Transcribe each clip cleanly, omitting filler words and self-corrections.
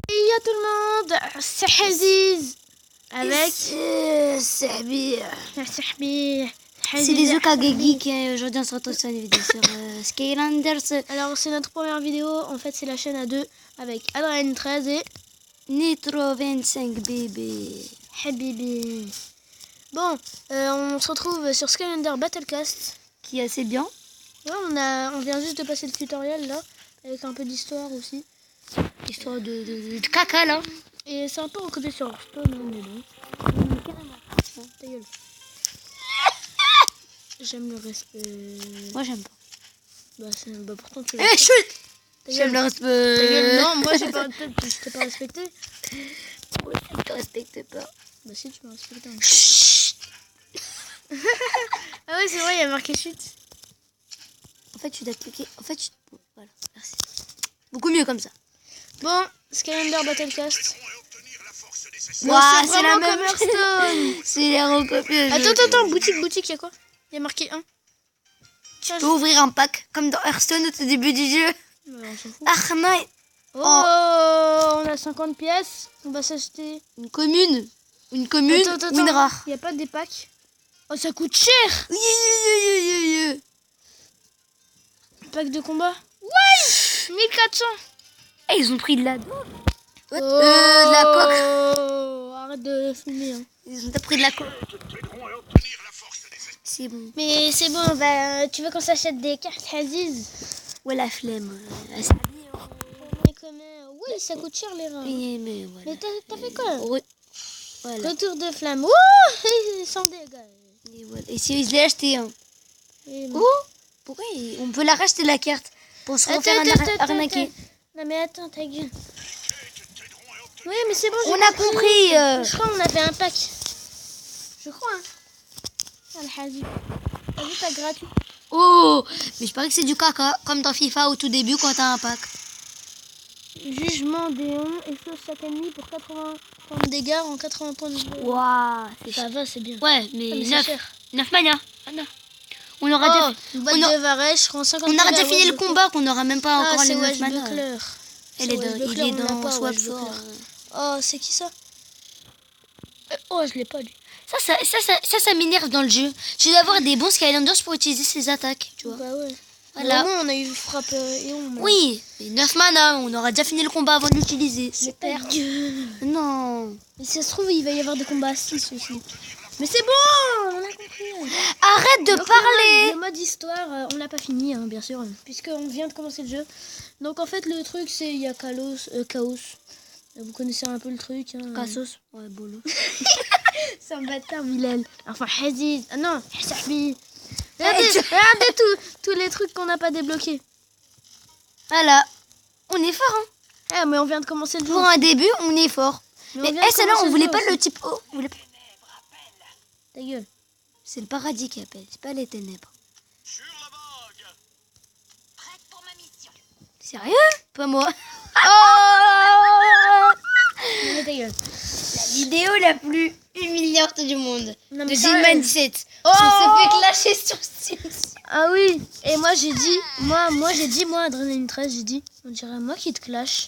Salut à tout le monde, c'est Haziz avec Sahbi. Sahbi. C'est les Okage Geek et aujourd'hui on se retrouve sur une vidéo sur Skylanders. Alors c'est notre première vidéo, en fait c'est la chaîne à deux avec Adrien 13 et Nitro 25 bébé. Habibi. Bon, on se retrouve sur Skylander Battlecast. Qui est assez bien. Ouais, on vient juste de passer le tutoriel là, avec un peu d'histoire aussi. Histoire de caca là. Et c'est un peu recopié sur Hearthstone, on est là. Carrément. Ta gueule. J'aime le respect. Moi j'aime pas. Bah pourtant tu Eh chut. J'aime le respect. Ta gueule, non, moi j'ai pas, je t'ai pas respecté. Oui, je te respecte pas. Bah si, tu m'as respecté. Hein. Chut. Ah oui, c'est vrai, il y a marqué chute. En fait tu dois cliquer. En fait voilà, merci. Beaucoup mieux comme ça. Bon, Skylander Battlecast. Ouah, c'est la même même Hearthstone. C'est les recopiés. Attends, boutique, il y a quoi? Il y a marqué 1. Tu peux ouvrir un pack comme dans Hearthstone au début du jeu. On s'en fout. Arma. Oh, on a 50 pièces. On va s'acheter. Une commune. Une commune Attends, ou une rare. il n'y a pas des packs. Oh, ça coûte cher. Pack de combat. Ouais, 1400. Eh, ils ont pris de la dope. Oh, de la coque. Arrête de fumer. Hein. Ils ont pris de la coque. C'est bon. Mais c'est bon, bah, tu veux qu'on s'achète des cartes Haziz? Ouais, la flemme. Oui, ça coûte cher les reins. Mais voilà. Mais t'as fait quoi? Voilà. Retour de flamme. Ouh, sans dégâts. Et voilà. Et si je l'ai acheté, hein. Oh, Pourquoi on peut la racheter la carte pour se refaire arnaquer. Non mais attends, ta gueule. Oui, mais c'est bon. On a compris. Je crois qu'on a fait un pack. Je crois. Hein. Al-Hazi. T'as vu, t'as gratuit. Oh, mais je parie que c'est du caca, comme dans FIFA au tout début quand t'as un pack. Jugement Déon, explose chaque ennemi pour 80 points de dégâts en 80 points de dégâts. Waouh, Ça va, c'est bien. Ouais, mais, Ah, mais 9 c'est cher. 9 mana. Ah, non. On aura de Varèche, rend 50 on aura dégâts. déjà fini le combat, qu'on n'aura même pas encore les 9 Wesh mana. Buckler. Il est dans Swap Fort. Oh, c'est qui ça? Oh, je l'ai pas lu. Ça m'énerve dans le jeu. Tu dois avoir des bons Skylanders pour utiliser ses attaques, tu vois. Bah ouais. Voilà. Vraiment, on a eu frappe et on. Oui, mais 9 mana, on aura déjà fini le combat avant de l'utiliser. J'ai perdu. Non. Mais si ça se trouve, il va y avoir des combats à 6 aussi. Mais c'est bon, on a compris. Arrête de parler. Le mode histoire, on l'a pas fini, hein, bien sûr, puisqu'on vient de commencer le jeu. Donc en fait, le truc, c'est il y a Chaos. Vous connaissez un peu le truc. Hein, Cassos. Ouais, bolo. c'est un bâtard, Bilal. Enfin, Haziz. Ah non, Sahbi. Regardez tous les trucs qu'on n'a pas débloqués. Voilà. On est fort, hein. Ah, mais on vient de commencer le jeu. Pour un début, on est fort. Mais celle-là, on voulait pas aussi. le type O. On voulait pas. Ta gueule. C'est le paradis qui appelle, c'est pas les ténèbres. Prête pour ma mission. Sérieux? Pas moi. Mais ta gueule. La vidéo la plus humiliante du monde. Non, De mais sérieux. Zinman 17. Oh, On se fait clasher sur Steam. Ah oui. Et moi j'ai dit, moi Adrenaline 13, j'ai dit, on dirait moi qui te clash.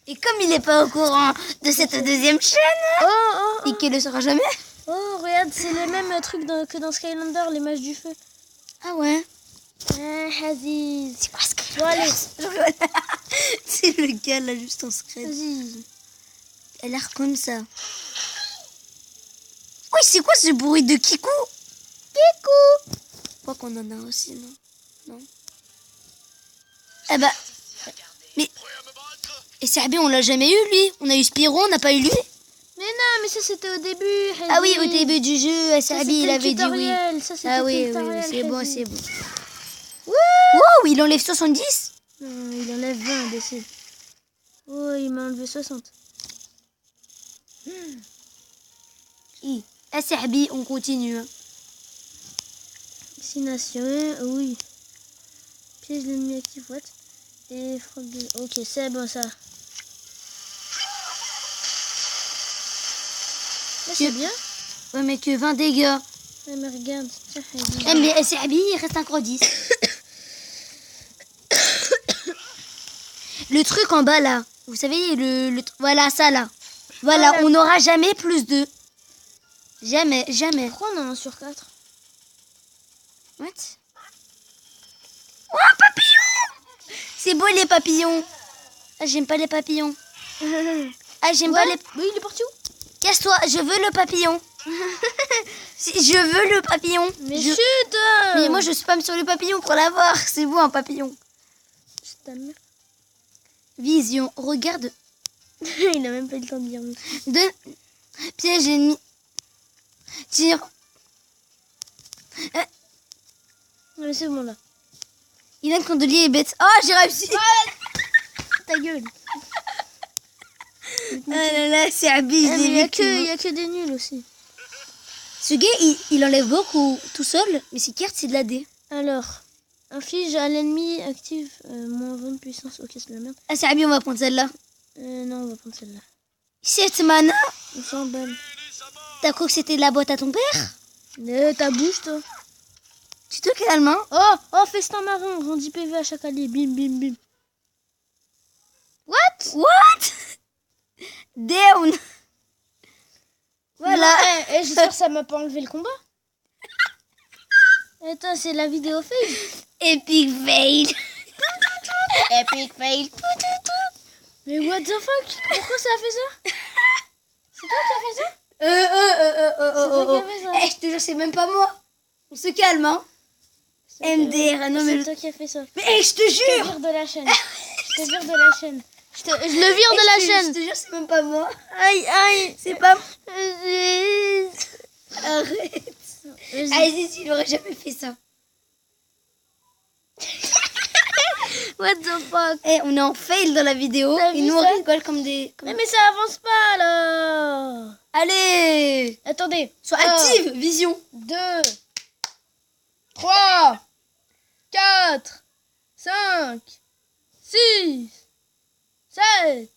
Et comme il est pas au courant de cette deuxième chaîne, et qu'il le saura jamais. Oh, regarde, c'est le même truc que dans Skylander, les mages du feu. Ah ouais. Ah, Haziz. C'est quoi ce que Bon, allez. C'est le gars là juste en secret. Vas-y. Elle a l'air comme ça. Oui, c'est quoi ce bruit de Kikou? Kikou. Je crois qu'on en a aussi, non? Non. Eh bah. Mais. Et Sahbi, on l'a jamais eu lui. On a eu Spyro, on n'a pas eu lui. Mais non, mais ça c'était au début. Haziz. Ah oui, au début du jeu, Ça, Sahbi, il c'était le avait dit oui. tutoriel. Ça, c'était Ah oui, le tutoriel, c'est bon, Haziz. c'est bon. Wow, il enlève 70. Non, il enlève 20, décide. Oh, il m'a enlevé 60. Ah Sahbi, on continue. Destination, oui. Piège l'ennemi actif, what? Et frappe de... Ok, c'est bon ça. Là, c'est bien. Ouais, mais que 20 dégâts. Ouais, mais regarde. Tiens, Eh, mais Sahbi, il reste encore 10. Le truc en bas là. Vous savez, voilà ça là. Voilà, on n'aura jamais plus de... Jamais, jamais. Pourquoi on a 1 sur 4? What? Oh, papillon! C'est beau les papillons. Ah, j'aime pas les papillons. Ah, j'aime pas les... Oui, il est parti où? Casse-toi, je veux le papillon. Je veux le papillon. Mais Je- chut! Mais moi, je spam sur le papillon pour l'avoir. C'est beau un papillon. C'est ta mère. Vision, regarde. Il a même pas eu le temps de dire. Piège ennemi. Tire. Mais c'est bon là. Il a un candelier est bête. Oh, j'ai réussi. Ta gueule. Ah là là, c'est abusé. Ah, mais il y a que des nuls aussi. Ce gars, il enlève beaucoup tout seul, mais ses cartes, c'est de la D. Alors, inflige à l'ennemi active moins 20 de puissance. Ok, c'est de la merde. Ah, c'est Abby, on va prendre celle-là. Non, on va prendre celle-là. 7 mana. On s'en balle. T'as cru que c'était la boîte à ton père? Ta bouche, toi. Tu te calmes, hein? Oh, festin marron. Rend 10 PV à chaque allié. Bim, bim, bim. What? Down. Voilà. Non, j'espère que ça m'a pas enlevé le combat. Attends, c'est la vidéo fail. Epic fail. Epic fail. Mais what the fuck? Pourquoi ça a fait ça? C'est toi qui as fait ça? C'est toi qui as fait ça. Eh, je te jure, c'est même pas moi. On se calme, hein? MDR, ah non mais... C'est toi qui as fait ça. Mais je te Je te jure. vire de la chaîne. Je te vire de la chaîne. Je le vire de la Je chaîne. te jure, c'est même pas moi. Aïe, aïe. C'est pas... Vas-y. Arrête. Allez-y, il aurait jamais fait ça. What the fuck? Eh, on est en fail dans la vidéo. T'as Et vu nous, on ça rigole comme des... Mais ça avance pas là. Allez. Attendez. Sois active, vision. 2, 3, 4, 5, 6, 7,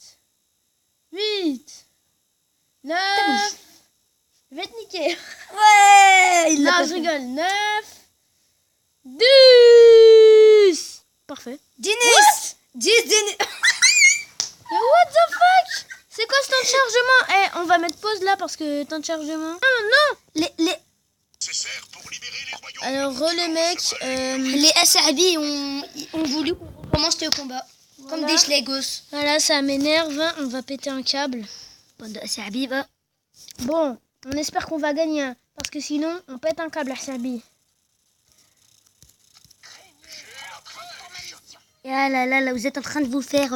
8, 9. Je vais te niquer. Ouais, il l'a Non, pas je fait. rigole. 9, 10. Parfait. 10. 10. Mais what the fuck? C'est quoi ce temps de chargement? On va mettre pause là parce que temps de chargement. Non. Les Alors, les mecs. Les SRB ont voulu qu'on recommence le combat. Comme Voilà. des schlegos. Voilà, ça m'énerve. On va péter un câble. Bande de SRB, va. Bon, on espère qu'on va gagner. Hein, parce que sinon, on pète un câble à Serbi. Ah là là, là, vous êtes en train de vous faire...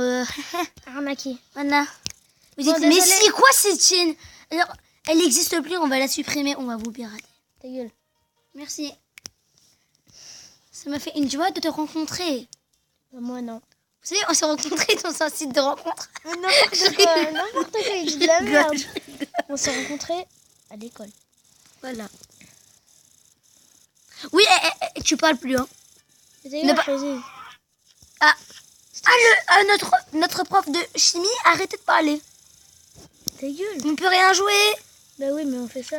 Arnaqué. Voilà. Vous Bon, dites, mais désolé. c'est quoi cette chaîne? Alors, elle n'existe plus, on va la supprimer, on va vous pirater. Ta gueule. Merci. Ça m'a fait une joie de te rencontrer. Moi, non. Vous savez, on s'est rencontrés dans un site de rencontre. N'importe quoi. N'importe quoi. Il dit de la merde. On s'est rencontrés à l'école. Voilà. Oui, tu parles plus, hein. Ta Ne gueule, pas- vas-y. Notre prof de chimie, arrêtez de parler. Ta gueule. On peut rien jouer. Bah oui, mais on fait ça.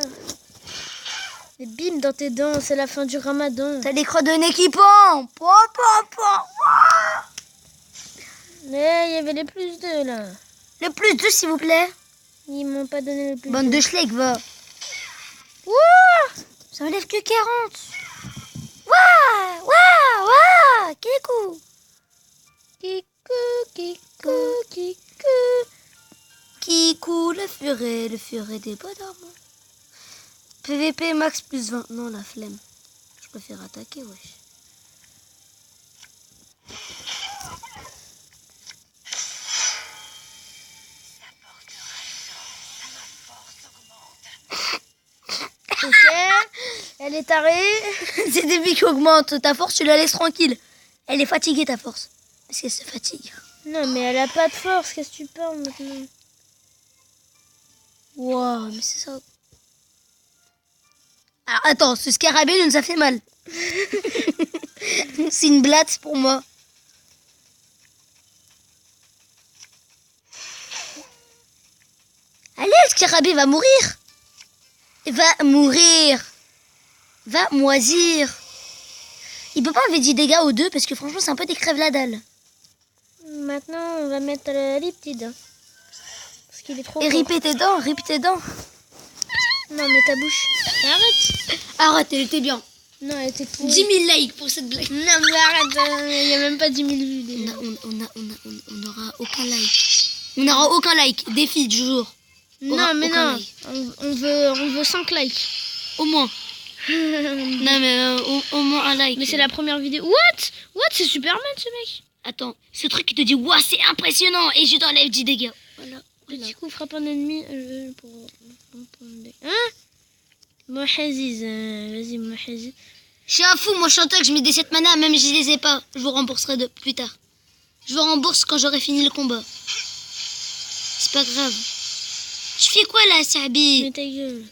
Et bim dans tes dents, c'est la fin du ramadan. T'as des crottes de nez qui pendent. Mais il y avait les plus 2 là. Le plus 2, s'il vous plaît. Ils m'ont pas donné le plus Bande 2. de schleg, va. Wouah, ça enlève que 40. Waouh, Kikou. Kikou. Kikou, le furet des bois d'armement. PVP max plus 20. Non, la flemme. Je préfère attaquer, wesh. Ok. Elle est tarée. C'est des billes qui augmentent. Ta force, tu la laisses tranquille. Elle est fatiguée, ta force. Parce qu'elle se fatigue. Non, mais elle a pas de force. Qu'est-ce que tu parles maintenant? Waouh, mais c'est ça. Alors, attends, ce scarabée nous a fait mal. C'est une blatte pour moi. Allez, le scarabée va mourir. Va mourir. Va moisir. Il peut pas enlever 10 dégâts aux deux parce que franchement, c'est un peu des crèves la dalle. Maintenant, on va mettre Riptide. Parce qu'il est trop Et fort. rip tes dents, rip tes dents. Non, mais ta bouche. Arrête. Arrête, elle était bien. Non, elle était pourrie. 10 000 likes pour cette blague. Non, mais arrête. Il n'y a même pas 10 000 vues. déjà. On n'aura aucun like. On n'aura aucun like. Défi du jour. Non, mais aucun non. like. On veut 5 likes. Au moins. Non, mais au moins un like. Mais c'est la première vidéo. What c'est Superman, ce mec. Attends, ce truc qui te dit, waouh, c'est impressionnant. Et je t'enlève 10 dégâts. Voilà. Petit coup frappe un ennemi Hein Mohaziz, vas-y Mohaziz. Je suis un fou, moi je chantais que je mets des 7 mana, même si je les ai pas. Je vous rembourserai plus tard. Je vous rembourse quand j'aurai fini le combat. C'est pas grave. Je fais quoi là, Sabi? Mais ta gueule.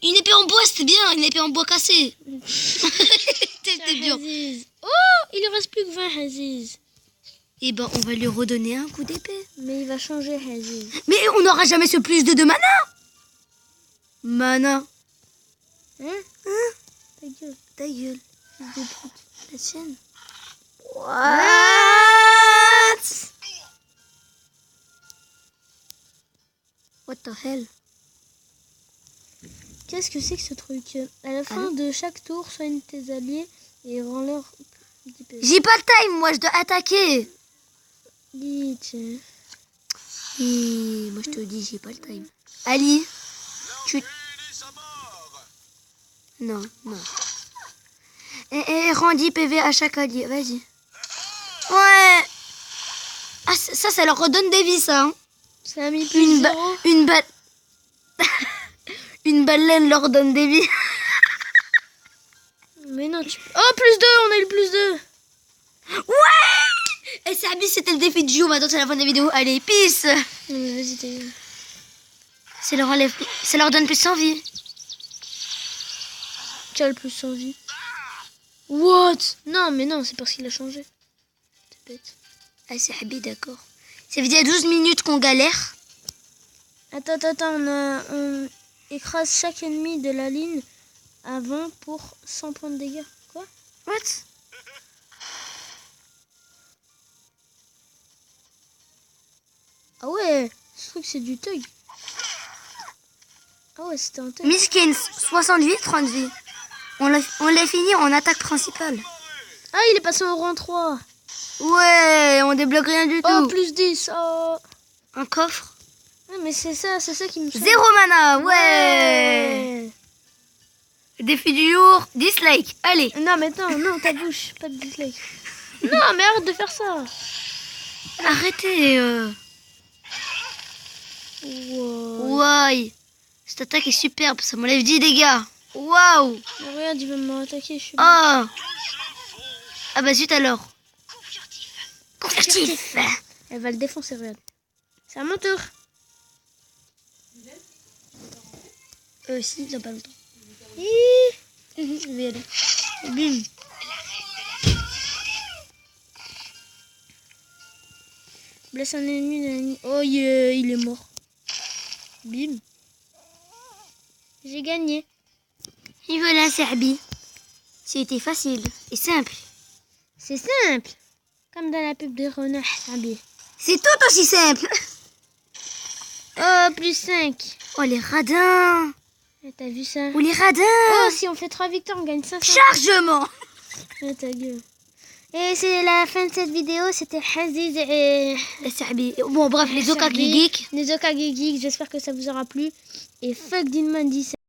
Une épée en bois, c'était bien. Une épée en bois cassé. C'était bien. Aziz. Oh, il ne reste plus que 20 Aziz. Eh ben, on va lui redonner un coup d'épée. Mais il va changer Aziz. Mais on n'aura jamais ce plus de 2 mana. Mana. Hein Ta gueule. Ta gueule. Fils de pute. La tienne. What What the hell? Qu'est-ce que c'est que ce truc? À la fin de chaque tour, soigne tes alliés et rends-leur d'IP. J'ai pas le time, moi je dois attaquer. Glitch. Moi je te dis, j'ai pas le time. Ali, tu... Non. Et rends 10 PV à chaque allié, vas-y. Ouais. Ah, ça leur redonne des vies, ça. Hein. Ça a mis plus 0. Une balle... Une baleine leur donne des vies. Mais non, tu... Oh, plus 2, on a eu le plus 2. Ouais. Et Sabi, c'était le défi du jour, maintenant c'est la fin de la vidéo. Allez, peace. Non, mais vas-y, t'es... Ça leur donne plus 100 vies. Qui a le plus envie? What? Non, mais non, c'est parce qu'il a changé. C'est bête. Ah, c'est Sabi, d'accord. Ça veut dire 12 minutes qu'on galère. Attends, on écrase chaque ennemi de la ligne avant pour 100 points de dégâts. Quoi? What? Ah ouais, ce truc c'est du thug. Ah ouais, c'était un thug. Miskins, 60 vies, 30 vies. On l'a fini en attaque principale. Ah, il est passé au rang 3. Ouais, on débloque rien du Oh, tout. plus 10. Oh. Un coffre. Ah, mais c'est ça qui me semble. 0 mana, ouais. Défi du jour, dislike. Allez. Non, mais non, ta bouche, pas de dislike. Non, mais arrête de faire ça. Arrêtez. Wow. Ouais. Cette attaque est superbe, ça m'enlève 10 dégâts. Waouh. Mais regarde, il va m'attaquer, je suis Oh. Ah bah zut alors. Furtif. Elle va le défoncer, regarde. C'est à mon tour. Si, dans pas longtemps. Je vais y aller. Bim. Blesse un ennemi. Oh, yeah, il est mort. Bim. J'ai gagné. Et voilà, Sabi. C'était facile et simple. C'est simple. Comme dans la pub de Renard Sabi. C'est tout aussi simple. Oh, plus 5. Oh, les radins. T'as vu ça? Oh, les radins. Oh, si on fait 3 victoires, on gagne 500. Chargement. Oh, ta gueule. Et c'est la fin de cette vidéo. C'était Aziz et... Sabi. Bon, bref, les Okage Geeks. Les Okage Geeks. J'espère que ça vous aura plu. Et fuck Dinman 17.